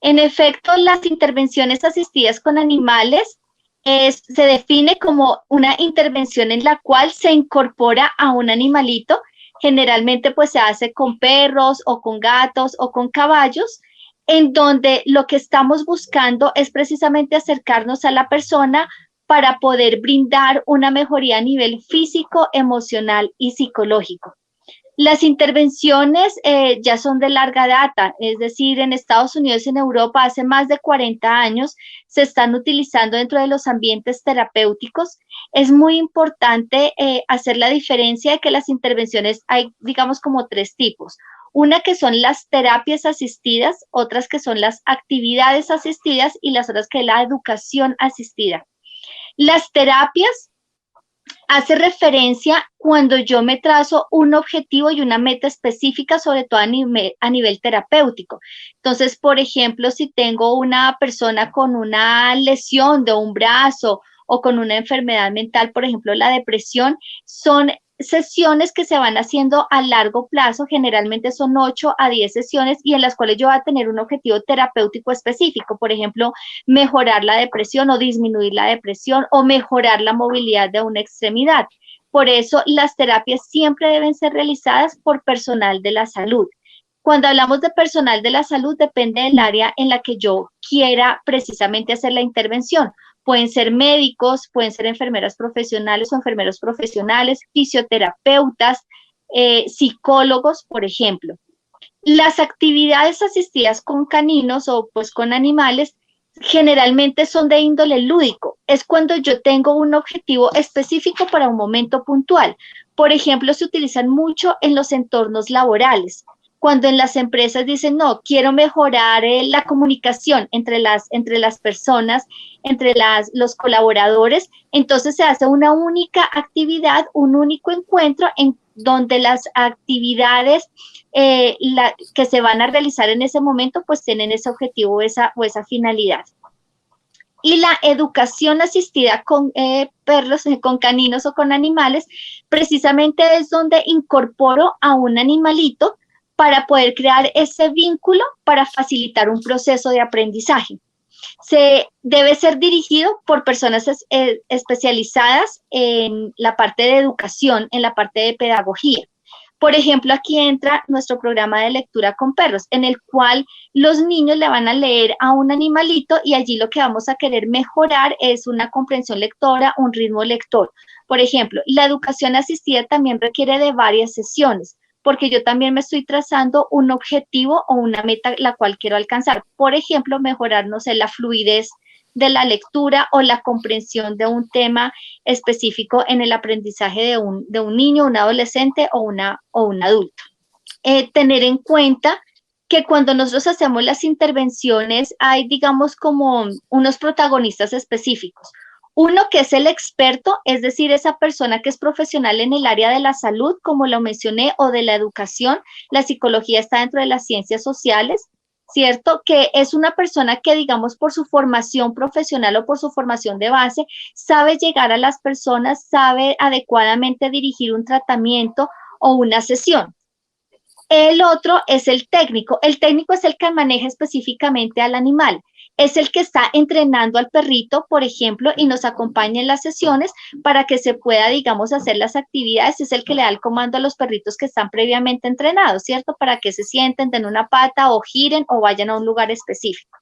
En efecto, las intervenciones asistidas con animales se define como una intervención en la cual se incorpora a un animalito. Generalmente pues se hace con perros o con gatos o con caballos, en donde lo que estamos buscando es precisamente acercarnos a la persona para poder brindar una mejoría a nivel físico, emocional y psicológico. Las intervenciones ya son de larga data, es decir, en Estados Unidos y en Europa hace más de 40 años se están utilizando dentro de los ambientes terapéuticos. Es muy importante hacer la diferencia de que las intervenciones hay, digamos, como tres tipos. Una que son las terapias asistidas, otras que son las actividades asistidas y las otras que es la educación asistida. Las terapias hace referencia cuando yo me trazo un objetivo y una meta específica, sobre todo a nivel terapéutico. Entonces, por ejemplo, si tengo una persona con una lesión de un brazo o con una enfermedad mental, por ejemplo, la depresión, son sesiones que se van haciendo a largo plazo, generalmente son 8 a 10 sesiones y en las cuales yo voy a tener un objetivo terapéutico específico, por ejemplo, mejorar la depresión o disminuir la depresión o mejorar la movilidad de una extremidad. Por eso las terapias siempre deben ser realizadas por personal de la salud. Cuando hablamos de personal de la salud, depende del área en la que yo quiera precisamente hacer la intervención. Pueden ser médicos, pueden ser enfermeras profesionales o enfermeros profesionales, fisioterapeutas, psicólogos, por ejemplo. Las actividades asistidas con caninos o pues con animales generalmente son de índole lúdico. Es cuando yo tengo un objetivo específico para un momento puntual. Por ejemplo, se utilizan mucho en los entornos laborales. Cuando en las empresas dicen, no, quiero mejorar la comunicación entre las personas, los colaboradores, entonces se hace una única actividad, un único encuentro en donde las actividades que se van a realizar en ese momento, pues tienen ese objetivo o esa finalidad. Y la educación asistida con perros, con caninos o con animales, precisamente es donde incorporo a un animalito para poder crear ese vínculo para facilitar un proceso de aprendizaje. Se debe ser dirigido por personas especializadas en la parte de educación, en la parte de pedagogía. Por ejemplo, aquí entra nuestro programa de lectura con perros, en el cual los niños le van a leer a un animalito y allí lo que vamos a querer mejorar es una comprensión lectora, un ritmo lector. Por ejemplo, la educación asistida también requiere de varias sesiones, porque yo también me estoy trazando un objetivo o una meta la cual quiero alcanzar. Por ejemplo, mejorar, no sé, la fluidez de la lectura o la comprensión de un tema específico en el aprendizaje de un niño, un adolescente o un adulto. Tener en cuenta que cuando nosotros hacemos las intervenciones hay, digamos, como unos protagonistas específicos. Uno que es el experto, es decir, esa persona que es profesional en el área de la salud, como lo mencioné, o de la educación. La psicología está dentro de las ciencias sociales, ¿cierto? Que es una persona que, digamos, por su formación profesional o por su formación de base, sabe llegar a las personas, sabe adecuadamente dirigir un tratamiento o una sesión. El otro es el técnico. El técnico es el que maneja específicamente al animal. Es el que está entrenando al perrito, por ejemplo, y nos acompaña en las sesiones para que se pueda, digamos, hacer las actividades. Es el que le da el comando a los perritos que están previamente entrenados, ¿cierto? Para que se sienten, den una pata o giren o vayan a un lugar específico.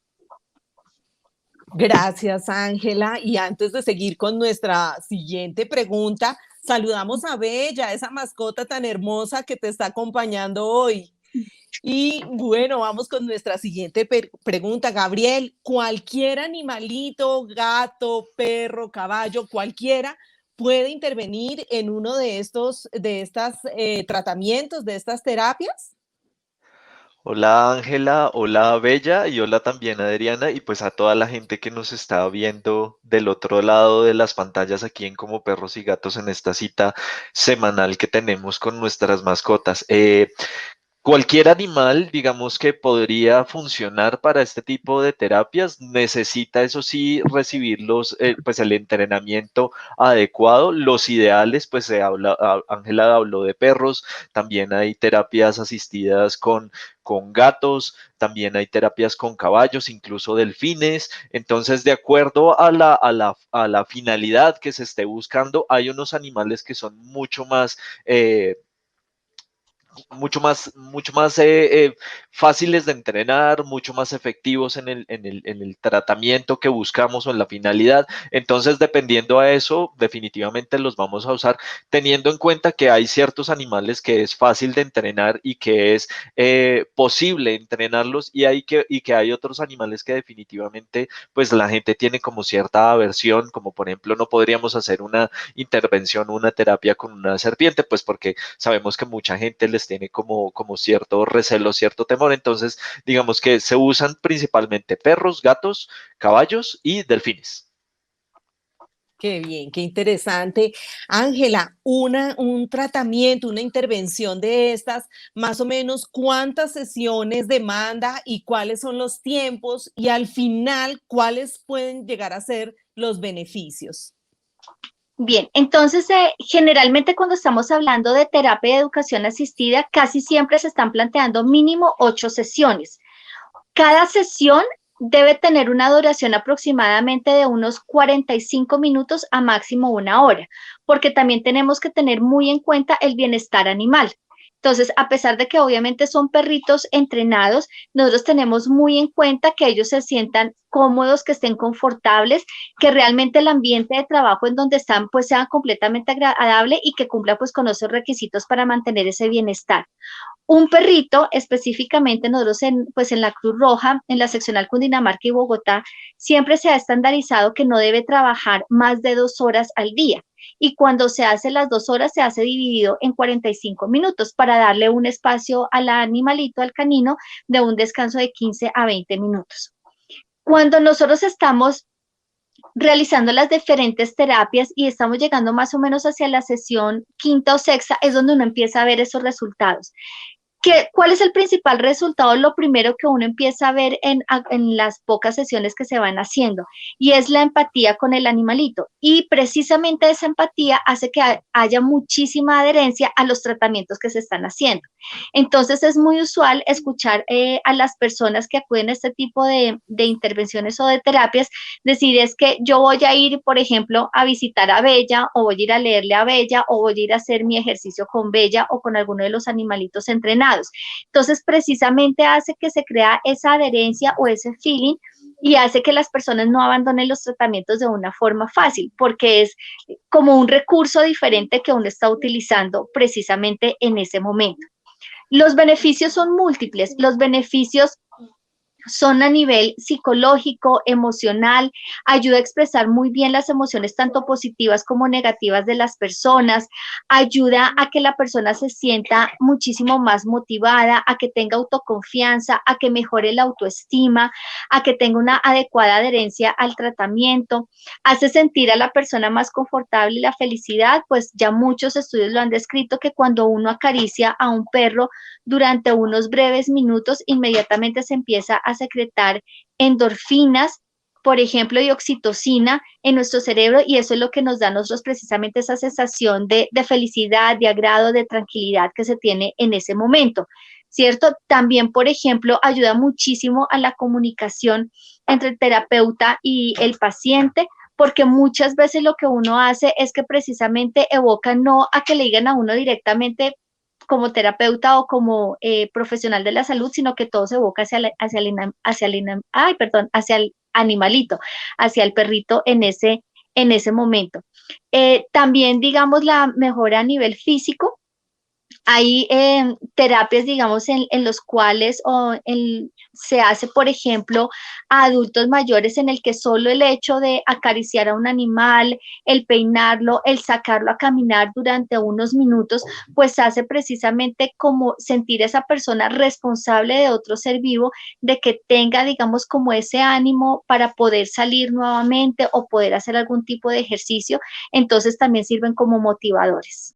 Gracias, Ángela. Y antes de seguir con nuestra siguiente pregunta, saludamos a Bella, esa mascota tan hermosa que te está acompañando hoy. Y bueno, vamos con nuestra siguiente pregunta, Gabriel. ¿Cualquier animalito, gato, perro, caballo, cualquiera, puede intervenir en uno de estos tratamientos, de estas terapias? Hola Ángela, hola Bella y hola también Adriana y pues a toda la gente que nos está viendo del otro lado de las pantallas aquí en Como Perros y Gatos en esta cita semanal que tenemos con nuestras mascotas. Cualquier animal, digamos que podría funcionar para este tipo de terapias, necesita, eso sí, recibir pues el entrenamiento adecuado. Los ideales, pues Ángela habló de perros, también hay terapias asistidas con gatos, también hay terapias con caballos, incluso delfines. Entonces, de acuerdo a la finalidad que se esté buscando, hay unos animales que son mucho más fáciles de entrenar, mucho más efectivos en el tratamiento que buscamos o en la finalidad. Entonces, dependiendo a eso, definitivamente los vamos a usar, teniendo en cuenta que hay ciertos animales que es fácil de entrenar y que es posible entrenarlos y que hay otros animales que definitivamente pues la gente tiene como cierta aversión, como por ejemplo no podríamos hacer una intervención, una terapia con una serpiente, pues porque sabemos que mucha gente les tiene como cierto recelo, cierto temor. Entonces, digamos que se usan principalmente perros, gatos, caballos y delfines. Qué bien, qué interesante. Ángela, un tratamiento, una intervención de estas, más o menos, ¿cuántas sesiones demanda y cuáles son los tiempos? Y al final, ¿cuáles pueden llegar a ser los beneficios? Bien, entonces generalmente cuando estamos hablando de terapia de educación asistida, casi siempre se están planteando mínimo 8 sesiones. Cada sesión debe tener una duración aproximadamente de unos 45 minutos a máximo 1 hora, porque también tenemos que tener muy en cuenta el bienestar animal. Entonces, a pesar de que obviamente son perritos entrenados, nosotros tenemos muy en cuenta que ellos se sientan cómodos, que estén confortables, que realmente el ambiente de trabajo en donde están pues sea completamente agradable y que cumpla pues con esos requisitos para mantener ese bienestar. Un perrito, específicamente nosotros pues en la Cruz Roja, en la seccional Cundinamarca y Bogotá, siempre se ha estandarizado que no debe trabajar más de 2 horas al día. Y cuando se hace las 2 horas, se hace dividido en 45 minutos para darle un espacio al animalito, al canino, de un descanso de 15 a 20 minutos. Cuando nosotros estamos realizando las diferentes terapias y estamos llegando más o menos hacia la sesión quinta o sexta, es donde uno empieza a ver esos resultados. ¿Cuál es el principal resultado? Lo primero que uno empieza a ver en las pocas sesiones que se van haciendo, y es la empatía con el animalito. Y precisamente esa empatía hace que haya muchísima adherencia a los tratamientos que se están haciendo. Entonces es muy usual escuchar a las personas que acuden a este tipo de intervenciones o de terapias decir es que yo voy a ir, por ejemplo, a visitar a Bella, o voy a ir a leerle a Bella, o voy a ir a hacer mi ejercicio con Bella o con alguno de los animalitos entrenados. Entonces, precisamente hace que se crea esa adherencia o ese feeling y hace que las personas no abandonen los tratamientos de una forma fácil, porque es como un recurso diferente que uno está utilizando precisamente en ese momento. Los beneficios son múltiples. Los beneficios son a nivel psicológico, emocional, ayuda a expresar muy bien las emociones tanto positivas como negativas de las personas, ayuda a que la persona se sienta muchísimo más motivada, a que tenga autoconfianza, a que mejore la autoestima, a que tenga una adecuada adherencia al tratamiento, hace sentir a la persona más confortable y la felicidad, pues ya muchos estudios lo han descrito que cuando uno acaricia a un perro durante unos breves minutos, inmediatamente se empieza a secretar endorfinas, por ejemplo, y oxitocina en nuestro cerebro, y eso es lo que nos da a nosotros precisamente esa sensación de felicidad, de agrado, de tranquilidad que se tiene en ese momento, ¿cierto? También, por ejemplo, ayuda muchísimo a la comunicación entre el terapeuta y el paciente, porque muchas veces lo que uno hace es que precisamente evoca no a que le digan a uno directamente como terapeuta o como profesional de la salud, sino que todo se evoca hacia el animalito, hacia el perrito en ese momento. También, digamos, la mejora a nivel físico. Hay terapias, digamos, en los cuales se hace, por ejemplo, a adultos mayores en el que solo el hecho de acariciar a un animal, el peinarlo, el sacarlo a caminar durante unos minutos, pues hace precisamente como sentir a esa persona responsable de otro ser vivo, de que tenga, digamos, como ese ánimo para poder salir nuevamente o poder hacer algún tipo de ejercicio. Entonces también sirven como motivadores.